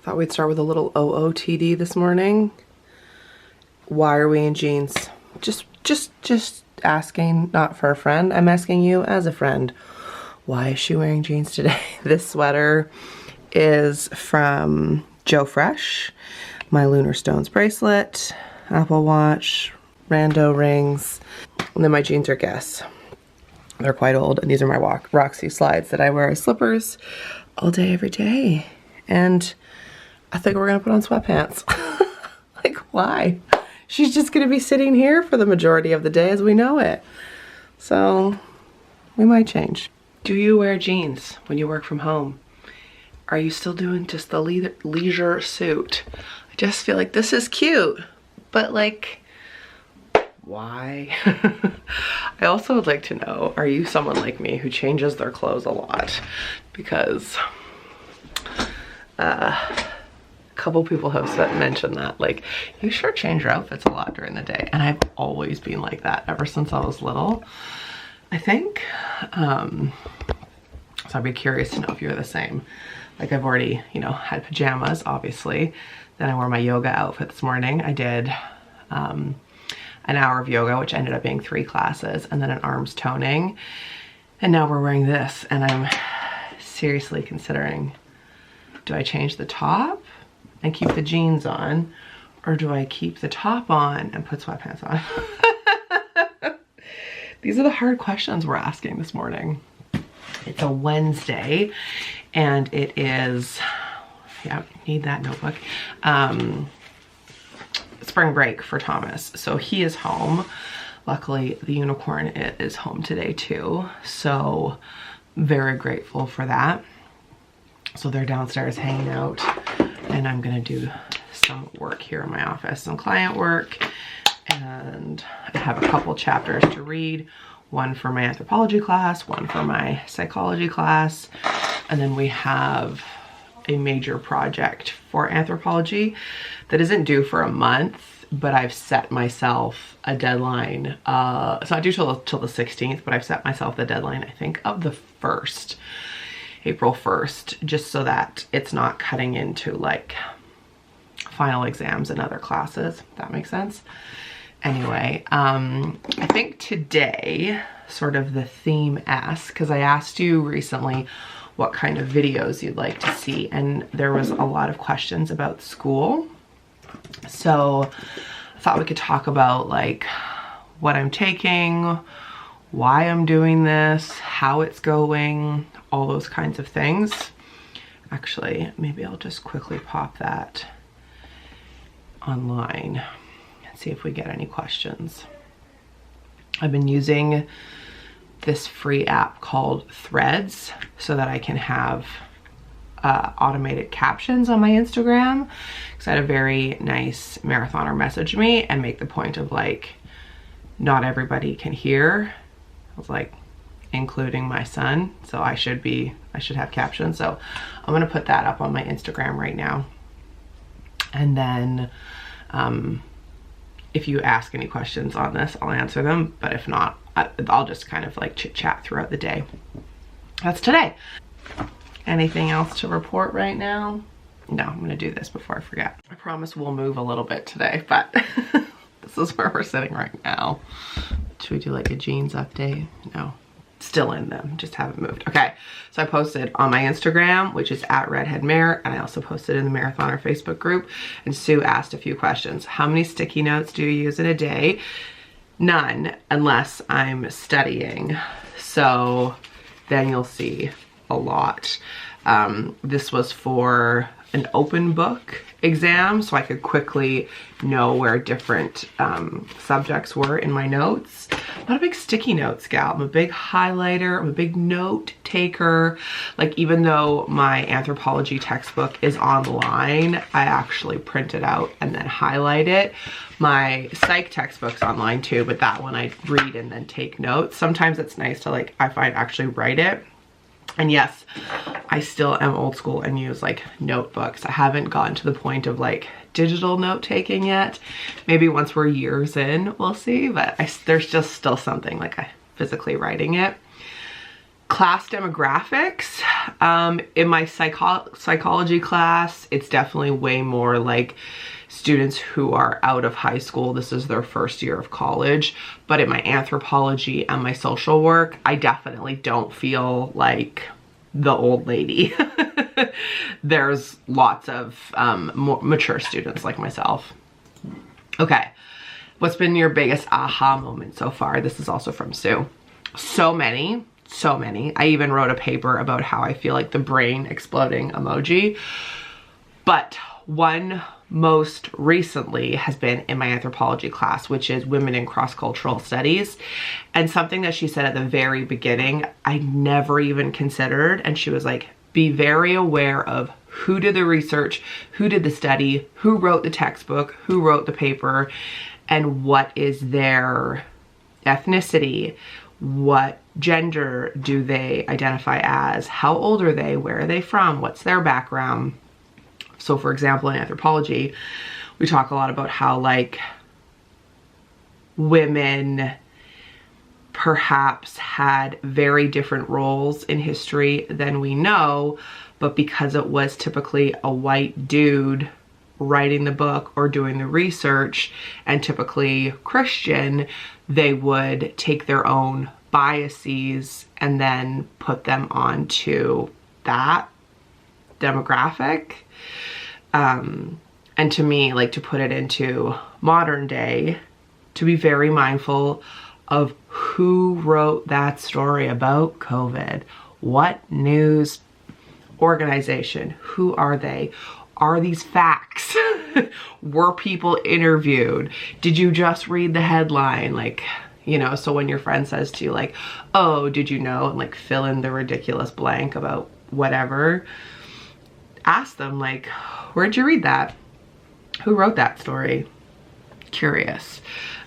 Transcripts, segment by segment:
Thought we'd start with a little OOTD this morning. Why are we in jeans? Just asking, not for a friend. I'm asking you as a friend. Why is she wearing jeans today? This sweater is from Joe Fresh. My Lunar Stones bracelet, Apple Watch, rando rings, and then my jeans are Guess. They're quite old, and these are my Roxy slides that I wear as slippers all day, every day. And I think we're gonna put on sweatpants. Like, why? She's just gonna be sitting here for the majority of the day as we know it. So we might change. Do you wear jeans when you work from home? Are you still doing just the leisure suit? I just feel like this is cute, but like, why? I also would like to know, are you someone like me who changes their clothes a lot? Because a couple people have mentioned that, like, you sure change your outfits a lot during the day. And I've always been like that ever since I was little, I think. So I'd be curious to know if you're the same. Like, I've already, you know, had pajamas, obviously. Then I wore my yoga outfit this morning. I did an hour of yoga, which ended up being 3 classes, and then an arms toning. And now we're wearing this, and I'm seriously considering, do I change the top and keep the jeans on, or do I keep the top on and put sweatpants on? These are the hard questions we're asking this morning. It's a Wednesday, and it is, yeah, need that notebook. Spring break for Thomas. So he is home. Luckily, the unicorn is home today too. So very grateful for that. So they're downstairs hanging out, and I'm gonna do some work here in my office, some client work, and I have a couple chapters to read. One for my anthropology class, one for my psychology class, and then we have a major project for anthropology that isn't due for a month, but I've set myself a deadline. It's not due till the 16th, but I've set myself the deadline, I think, of the 1st, April 1st, just so that it's not cutting into like final exams and other classes, if that makes sense. Anyway, I think today, sort of the theme asks, because I asked you recently what kind of videos you'd like to see, and there was a lot of questions about school. So I thought we could talk about like what I'm taking, why I'm doing this, how it's going, all those kinds of things. Actually, maybe I'll just quickly pop that online and see if we get any questions. I've been using this free app called Threads so that I can have automated captions on my Instagram, because I had a very nice marathoner message me and make the point of like, not everybody can hear. I was like, including my son, so I should have captions. So I'm gonna put that up on my Instagram right now, and then if you ask any questions on this, I'll answer them, but if not, I'll just kind of like chit chat throughout the day. That's today. Anything else to report right now? No, I'm gonna do this before I forget. I promise we'll move a little bit today, but this is where we're sitting right now. Should we do like a jeans update? No, still in them, just haven't moved. Okay, so I posted on my Instagram, which is @redheadmare, and I also posted in the Marathoner Facebook group, and Sue asked a few questions. How many sticky notes do you use in a day? None, unless I'm studying. So then you'll see a lot. This was for an open book exam, so I could quickly know where different subjects were in my notes. I'm not a big sticky notes gal. I'm a big highlighter. I'm a big note taker. Like, even though my anthropology textbook is online, I actually print it out and then highlight it. My psych textbook's online too, but that one I read and then take notes. Sometimes it's nice to, like, I find, actually write it. And yes, I still am old school and use like notebooks. I haven't gotten to the point of like digital note taking yet. Maybe once we're years in, we'll see, but there's just still something like physically writing it. Class demographics, in my psychology class, it's definitely way more like students who are out of high school. This is their first year of college. But in my anthropology and my social work, I definitely don't feel like the old lady. There's lots of more mature students like myself. Okay, what's been your biggest aha moment so far? This is also from Sue. So many. I even wrote a paper about how I feel like the brain exploding emoji. But one most recently has been in my anthropology class, which is women in cross-cultural studies. And something that she said at the very beginning, I never even considered. And she was like, be very aware of who did the research, who did the study, who wrote the textbook, who wrote the paper, and what is their ethnicity, what gender do they identify as, how old are they, where are they from, what's their background. So for example, in anthropology, we talk a lot about how like women perhaps had very different roles in history than we know, but because it was typically a white dude writing the book or doing the research, and typically Christian, they would take their own biases and then put them onto that demographic. And to me, like, to put it into modern day, to be very mindful of who wrote that story about COVID. What news organization? Who are they? Are these facts? Were people interviewed? Did you just read the headline? Like, you know, so when your friend says to you like, oh, did you know? And like fill in the ridiculous blank about whatever. Ask them like, where'd you read that? Who wrote that story? Curious.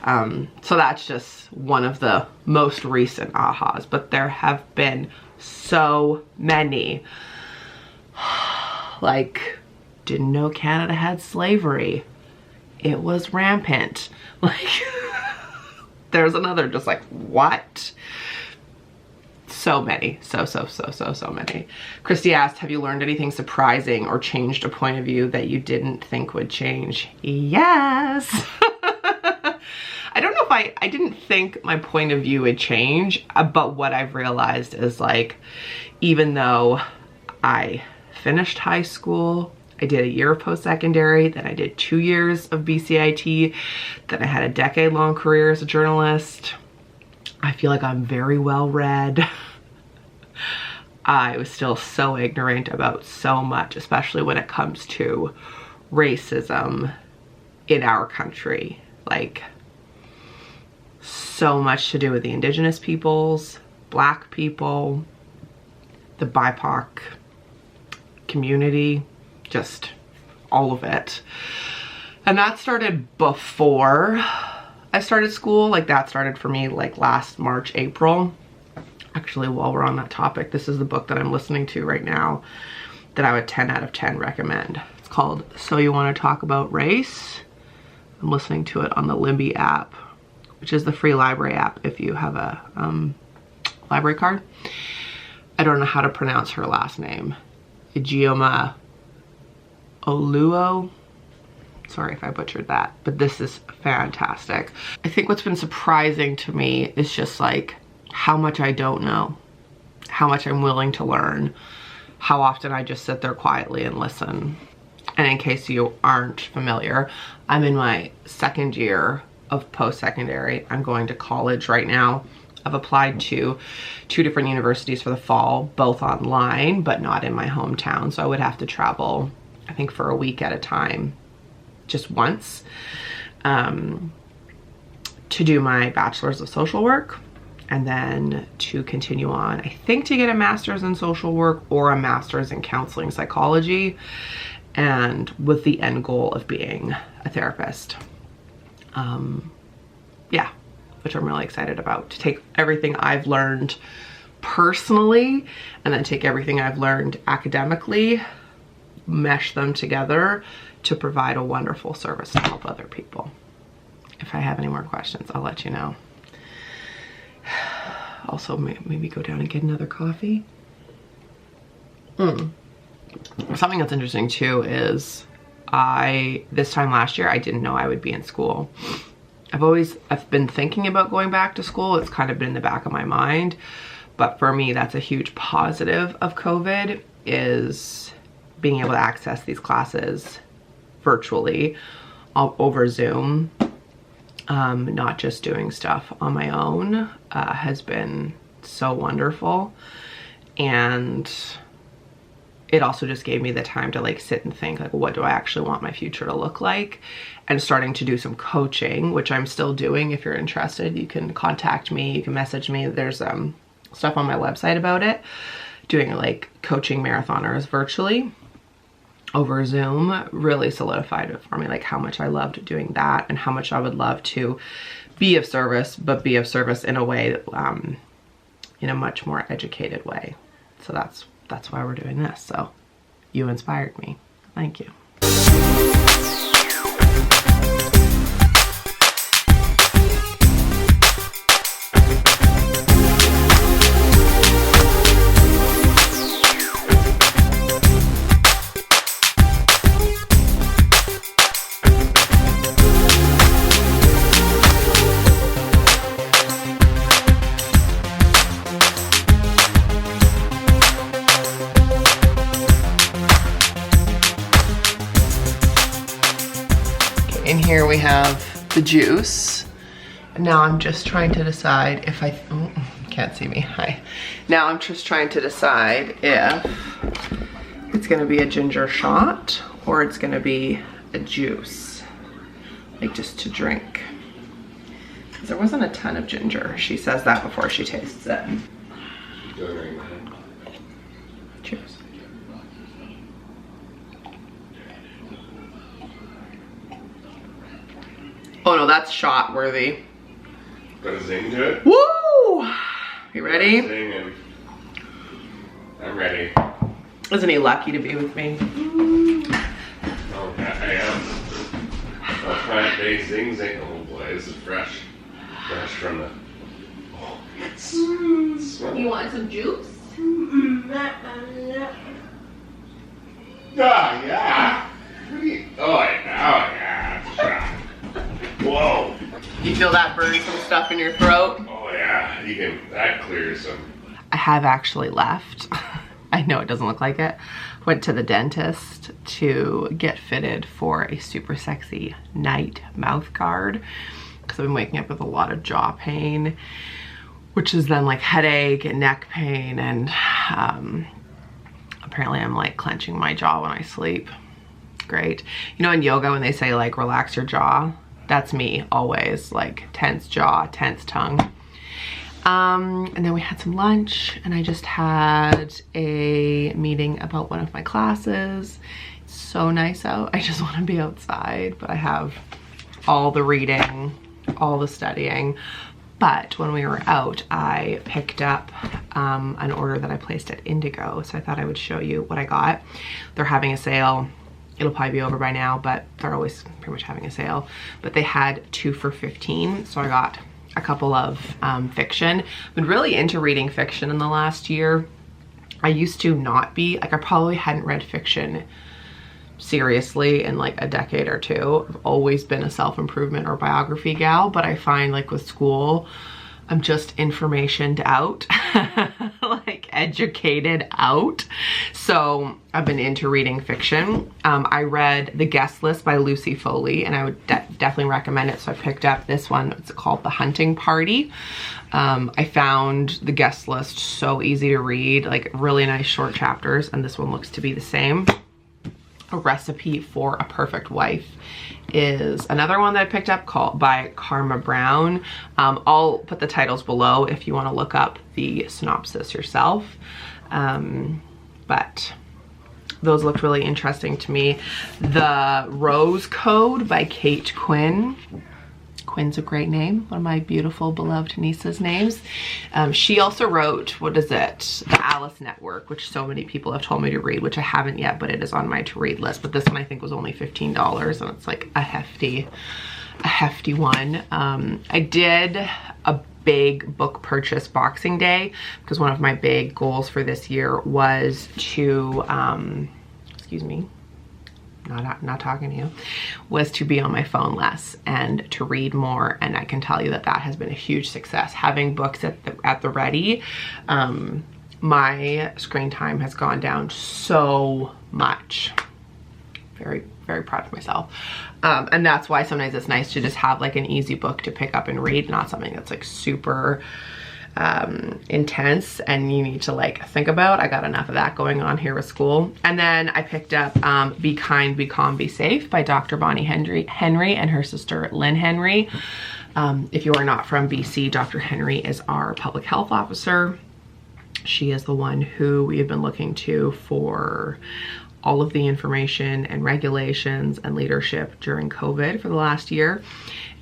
So that's just one of the most recent ahas, but there have been so many. Like, didn't know Canada had slavery. It was rampant. Like, there's another just like, what? So many, so many. Christy asked, have you learned anything surprising or changed a point of view that you didn't think would change? Yes. I don't know if I didn't think my point of view would change, but what I've realized is like, even though I finished high school, I did a year of post-secondary, then I did 2 years of BCIT, then I had a decade-long career as a journalist. I feel like I'm very well read. I was still so ignorant about so much, especially when it comes to racism in our country. Like, so much to do with the indigenous peoples, Black people, the BIPOC community, just all of it. And that started before I started school. Like, that started for me like last March, April. Actually, while we're on that topic, this is the book that I'm listening to right now that I would 10 out of 10 recommend. It's called So You Want to Talk About Race. I'm listening to it on the Libby app, which is the free library app if you have a library card. I don't know how to pronounce her last name. Ijeoma Oluo. Sorry if I butchered that, but this is fantastic. I think what's been surprising to me is just like how much I don't know, how much I'm willing to learn, how often I just sit there quietly and listen. And in case you aren't familiar, I'm in my second year of post-secondary. I'm going to college right now. I've applied to 2 different universities for the fall, both online, but not in my hometown. So I would have to travel, I think, for a week at a time, just once, to do my bachelor's of social work, and then to continue on, I think, to get a master's in social work or a master's in counseling psychology, and with the end goal of being a therapist. Yeah, which I'm really excited about, to take everything I've learned personally and then take everything I've learned academically, mesh them together to provide a wonderful service to help other people. If I have any more questions, I'll let you know. also maybe go down and get another coffee. Something that's interesting too is this time last year, I didn't know I would be in school. I've been thinking about going back to school. It's kind of been in the back of my mind. But for me, that's a huge positive of COVID, is being able to access these classes virtually over Zoom. Not just doing stuff on my own has been so wonderful. And it also just gave me the time to like sit and think, like, what do I actually want my future to look like? And starting to do some coaching, which I'm still doing. If you're interested, you can contact me, you can message me. There's stuff on my website about it. Doing like coaching marathoners virtually over Zoom really solidified it for me, like how much I loved doing that and how much I would love to be of service, but be of service in a way that, in a much more educated way. So that's why we're doing this. So you inspired me. Thank you. In here we have the juice. Now I'm just trying to decide if can't see me, hi. Now I'm just trying to decide if it's gonna be a ginger shot or it's gonna be a juice, like just to drink. Because there wasn't a ton of ginger. She says that before she tastes it. Cheers. Oh no, that's shot worthy. Got a zing to it? Woo! You ready? Zinging. I'm ready. Isn't he lucky to be with me? Oh, I am. I'll try it. Day zing zing. Oh boy, this is fresh. Fresh from the. Oh, it's. You want some juice? Yeah. What do you? Oh yeah. Whoa. You feel that burn some stuff in your throat? Oh yeah, that clears some. I have actually left. I know it doesn't look like it. Went to the dentist to get fitted for a super sexy night mouth guard because I've been waking up with a lot of jaw pain, which is then like headache and neck pain, and apparently I'm like clenching my jaw when I sleep. Great. You know in yoga when they say like relax your jaw? That's me always, like tense jaw, tense tongue. And then we had some lunch and I just had a meeting about one of my classes. It's so nice out. I just want to be outside, but I have all the reading, all the studying. But when we were out, I picked up an order that I placed at Indigo. So I thought I would show you what I got. They're having a sale. It'll probably be over by now, but they're always pretty much having a sale. But they had 2 for $15, so I got a couple of fiction. I've been really into reading fiction in the last year. I used to not be, like I probably hadn't read fiction seriously in like a decade or two. I've always been a self-improvement or biography gal, but I find like with school, I'm just informationed out, like educated out. So I've been into reading fiction. I read The Guest List by Lucy Foley and I would definitely recommend it. So I picked up this one. It's called The Hunting Party. I found The Guest List so easy to read, like really nice short chapters. And this one looks to be the same. A Recipe for a Perfect Wife is another one that I picked up by Karma Brown. I'll put the titles below if you want to look up the synopsis yourself. But those looked really interesting to me. The Rose Code by Kate Quinn. Quinn's a great name, one of my beautiful beloved niece's names. She also wrote, what is it? The Alice Network, which so many people have told me to read, which I haven't yet, but it is on my to read list. But this one I think was only $15 and it's like a hefty a hefty one. I did a big book purchase Boxing Day because one of my big goals for this year was to, excuse me, not talking to you, was to be on my phone less and to read more. And I can tell you that that has been a huge success. Having books at the ready, my screen time has gone down so much. Very, very proud of myself. And that's why sometimes it's nice to just have like an easy book to pick up and read, not something that's like super intense and you need to like think about. I got enough of that going on here with school. And then I picked up Be Kind, Be Calm, Be Safe by Dr. Bonnie Henry and her sister Lynn Henry. If you are not from BC, Dr. Henry is our public health officer. She is the one who we have been looking to for all of the information and regulations and leadership during COVID for the last year.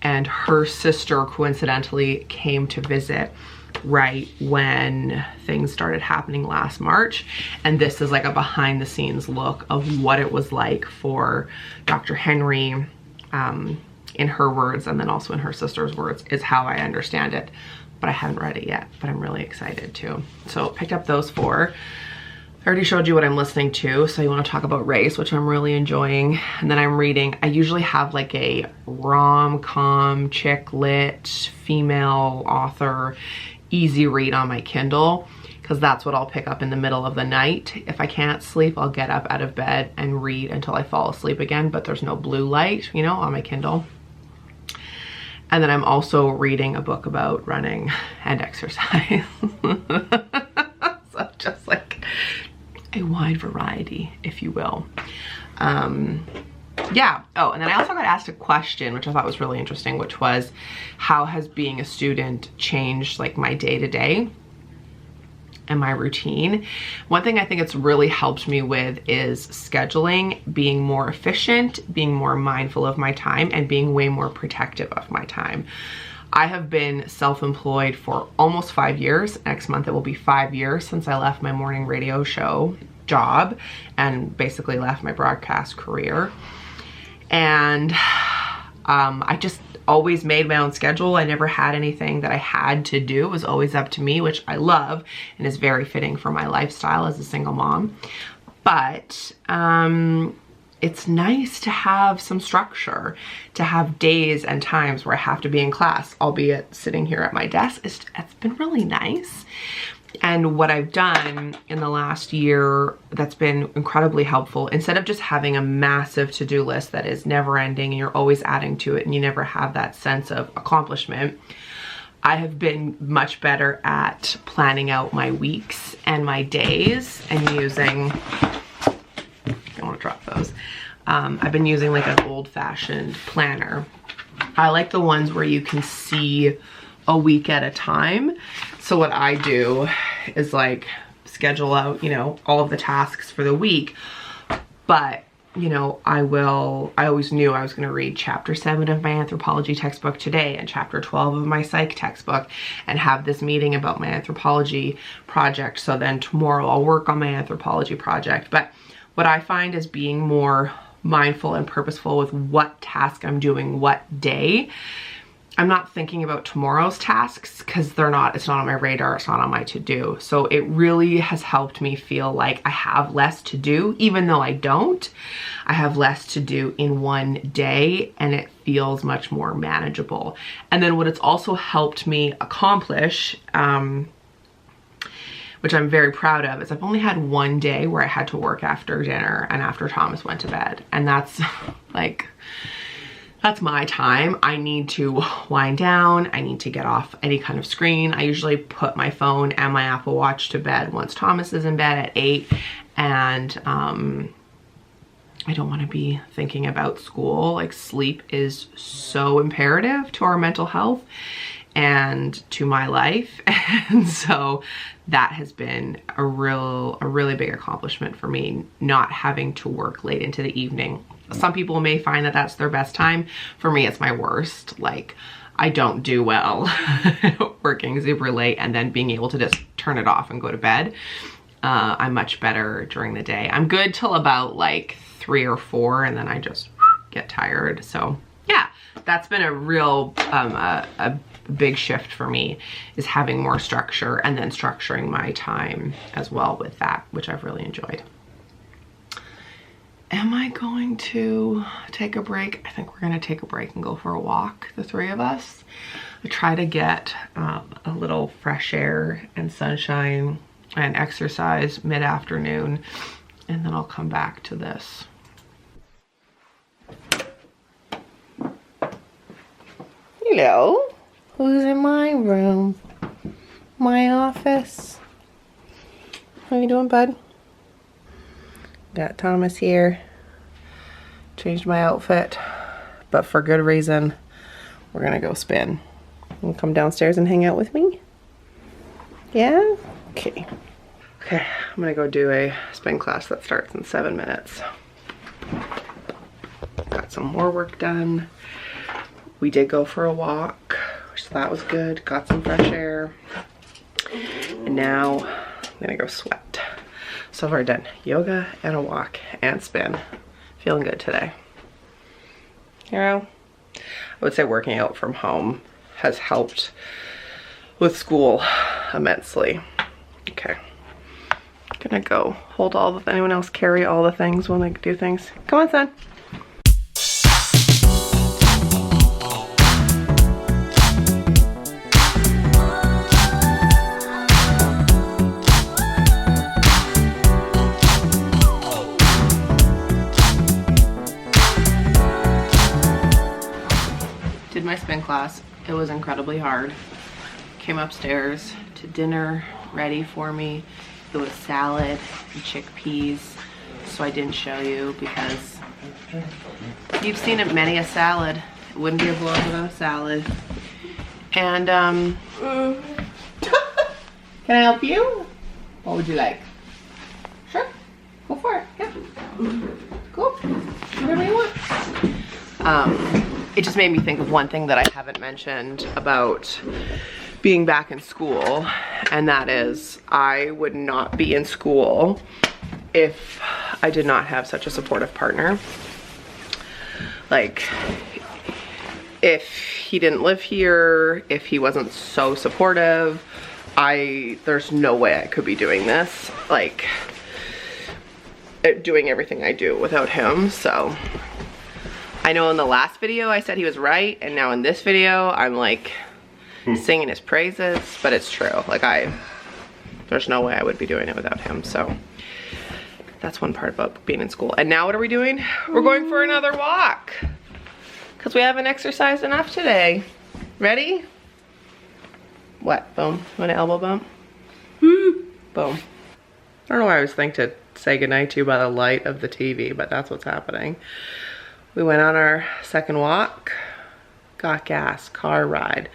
And her sister coincidentally came to visit right when things started happening last March. And this is like a behind the scenes look of what it was like for Dr. Henry, in her words, and then also in her sister's words, is how I understand it. But I haven't read it yet, but I'm really excited to. So picked up those 4. I already showed you what I'm listening to, so you want to talk about race, which I'm really enjoying. And then I'm reading, I usually have like a rom-com, chick lit, female author, easy read on my Kindle, because that's what I'll pick up in the middle of the night. If I can't sleep, I'll get up out of bed and read until I fall asleep again, but there's no blue light, you know, on my Kindle. And then I'm also reading a book about running and exercise. So just like a wide variety, if you will. Yeah. Oh, and then I also got asked a question, which I thought was really interesting, which was, how has being a student changed like my day-to-day and my routine? One thing I think it's really helped me with is scheduling, being more efficient, being more mindful of my time, and being way more protective of my time. I have been self-employed for almost 5 years. Next month it will be 5 years since I left my morning radio show job and basically left my broadcast career. And I just always made my own schedule. I never had anything that I had to do. It was always up to me, which I love and is very fitting for my lifestyle as a single mom. But it's nice to have some structure, to have days and times where I have to be in class, albeit sitting here at my desk. It's been really nice. And what I've done in the last year that's been incredibly helpful, instead of just having a massive to-do list that is never ending and you're always adding to it and you never have that sense of accomplishment, I have been much better at planning out my weeks and my days and using, I want to drop those. I've been using like an old-fashioned planner. I like the ones where you can see a week at a time. So what I do is like schedule out, you know, all of the tasks for the week. But, you know, I always knew I was going to read chapter 7 of my anthropology textbook today and chapter 12 of my psych textbook and have this meeting about my anthropology project. So then tomorrow I'll work on my anthropology project. But what I find is being more mindful and purposeful with what task I'm doing what day. I'm not thinking about tomorrow's tasks because it's not on my radar, it's not on my to-do. So it really has helped me feel like I have less to do, even though I don't. I have less to do in one day and it feels much more manageable. And then what it's also helped me accomplish, which I'm very proud of, is I've only had one day where I had to work after dinner and after Thomas went to bed. And that's like, that's my time. I need to wind down. I need to get off any kind of screen. I usually put my phone and my Apple Watch to bed once Thomas is in bed at 8. And I don't want to be thinking about school. Like, sleep is so imperative to our mental health and to my life. And so that has been a really big accomplishment for me, not having to work late into the evening. Some people may find that that's their best time. For me, it's my worst. Like, I don't do well working super late and then being able to just turn it off and go to bed. I'm much better during the day. I'm good till about like 3 or 4 and then I just get tired. So yeah, that's been a real, a big shift for me, is having more structure and then structuring my time as well with that, which I've really enjoyed. Am I going to take a break? I think we're gonna take a break and go for a walk, the three of us. I try to get a little fresh air and sunshine and exercise mid-afternoon, and then I'll come back to this. Hello, who's in my room? My office. How you doing, bud? Got Thomas here. Changed my outfit, but for good reason. We're gonna go spin. You come downstairs and hang out with me? Yeah? Okay. Okay, I'm gonna go do a spin class that starts in 7 minutes. Got some more work done. We did go for a walk, so that was good. Got some fresh air. And now I'm gonna go sweat. So far done yoga and a walk and spin. Feeling good today. Hero, I would say working out from home has helped with school immensely. Okay, gonna go hold all the, anyone else carry all the things when they do things? Come on, son. Did my spin class. It was incredibly hard. Came upstairs to dinner ready for me. It was salad and chickpeas, so I didn't show you because you've seen it many a salad. It wouldn't be a vlog without a salad. And can I help you? What would you like? Sure, go for it. Yeah, cool. Whatever you want. It just made me think of one thing that I haven't mentioned about being back in school, and that is I would not be in school if I did not have such a supportive partner. Like, if he didn't live here, if he wasn't so supportive, there's no way I could be doing this, like doing everything I do without him. So I know in the last video I said he was right, and now in this video I'm like singing his praises, but it's true. Like, there's no way I would be doing it without him. So that's one part about being in school. And now what are we doing? We're going for another walk because we haven't exercised enough today. Ready? What? Boom. Want an elbow bump? Boom. I don't know why I always think to say goodnight to you by the light of the TV, but that's what's happening. We went on our second walk, got gas, car ride,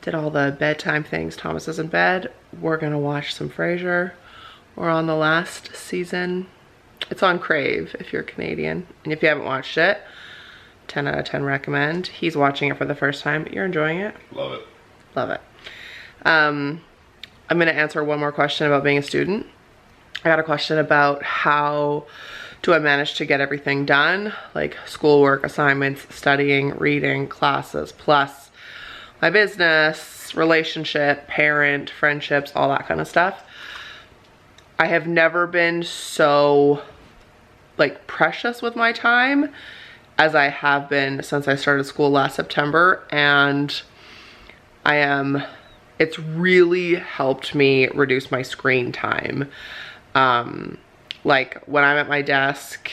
did all the bedtime things. Thomas is in bed. We're gonna watch some Frasier. We're on the last season. It's on Crave if you're Canadian. And if you haven't watched it, 10 out of 10 recommend. He's watching it for the first time. You're enjoying it? Love it. Love it. I'm gonna answer one more question about being a student. I got a question about how do I manage to get everything done, like schoolwork, assignments, studying, reading, classes, plus my business, relationship, parent, friendships, all that kind of stuff. I have never been so like precious with my time as I have been since I started school last September, and it's really helped me reduce my screen time. Like when I'm at my desk,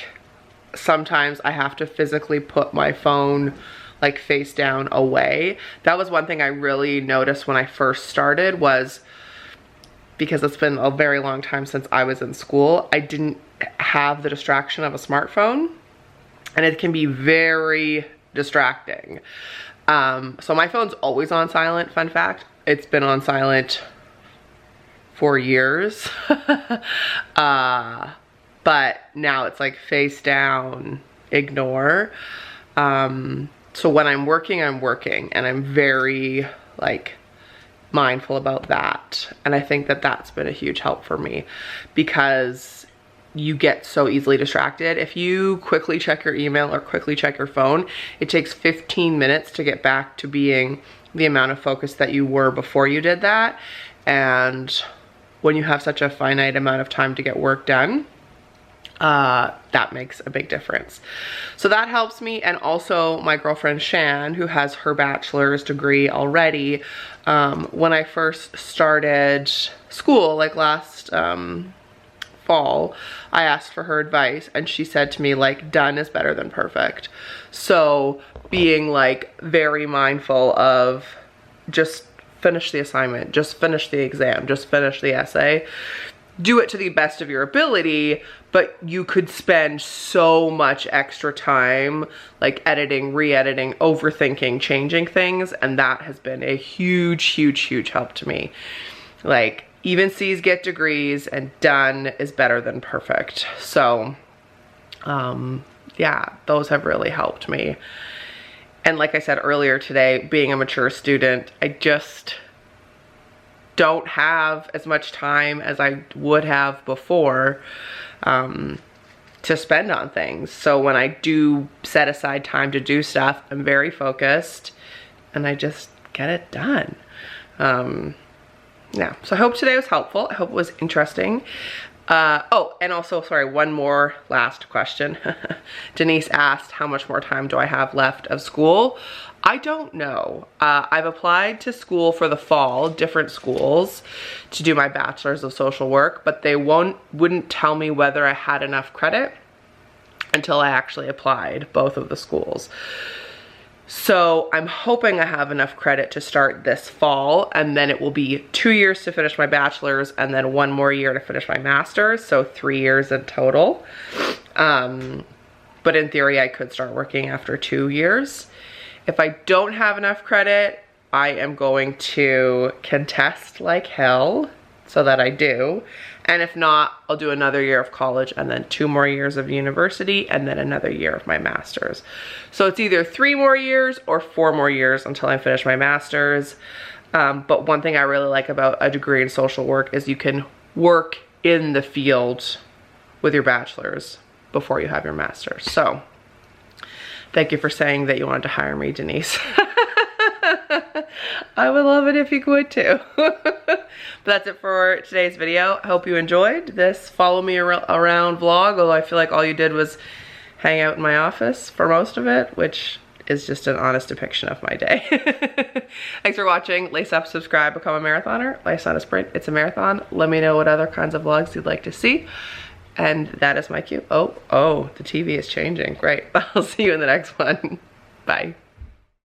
sometimes I have to physically put my phone like face down away. That was one thing I really noticed when I first started, was because it's been a very long time since I was in school, I didn't have the distraction of a smartphone, and it can be very distracting. So my phone's always on silent, fun fact. It's been on silent for years. But now it's like face down, ignore. So when I'm working, and I'm very like mindful about that. And I think that that's been a huge help for me, because you get so easily distracted. If you quickly check your email or quickly check your phone, it takes 15 minutes to get back to being the amount of focus that you were before you did that. And when you have such a finite amount of time to get work done, that makes a big difference. So that helps me. And also my girlfriend Shan, who has her bachelor's degree already, when I first started school, like last fall, I asked for her advice and she said to me, like, done is better than perfect. So being like very mindful of just finish the assignment, just finish the exam, just finish the essay, do it to the best of your ability, but you could spend so much extra time like editing, re-editing, overthinking, changing things, and that has been a huge, huge, huge help to me. Like, even C's get degrees, and done is better than perfect. So yeah, those have really helped me. And like I said earlier today, being a mature student, I just don't have as much time as I would have before to spend on things. So when I do set aside time to do stuff, I'm very focused and I just get it done. Yeah, so I hope today was helpful. I hope it was interesting. Oh, and also, sorry, one more last question. Denise asked, how much more time do I have left of school? I don't know. I've applied to school for the fall, different schools, to do my bachelor's of social work, but they wouldn't tell me whether I had enough credit until I actually applied both of the schools. So I'm hoping I have enough credit to start this fall, and then it will be 2 years to finish my bachelor's and then 1 more year to finish my master's, so 3 years in total. But in theory, I could start working after 2 years. If I don't have enough credit, I am going to contest like hell so that I do. And if not, I'll do another year of college and then 2 more years of university and then another year of my master's. So it's either 3 more years or 4 more years until I finish my master's. But one thing I really like about a degree in social work is you can work in the field with your bachelor's before you have your master's. So thank you for saying that you wanted to hire me, Denise. I would love it if you could too. But that's it for today's video. I hope you enjoyed this follow me around vlog, although I feel like all you did was hang out in my office for most of it, which is just an honest depiction of my day. Thanks for watching. Lace up, subscribe, become a marathoner. Life's not a sprint, it's a marathon. Let me know what other kinds of vlogs you'd like to see. And that is my cue. Oh, the TV is changing. Great. I'll see you in the next one. Bye.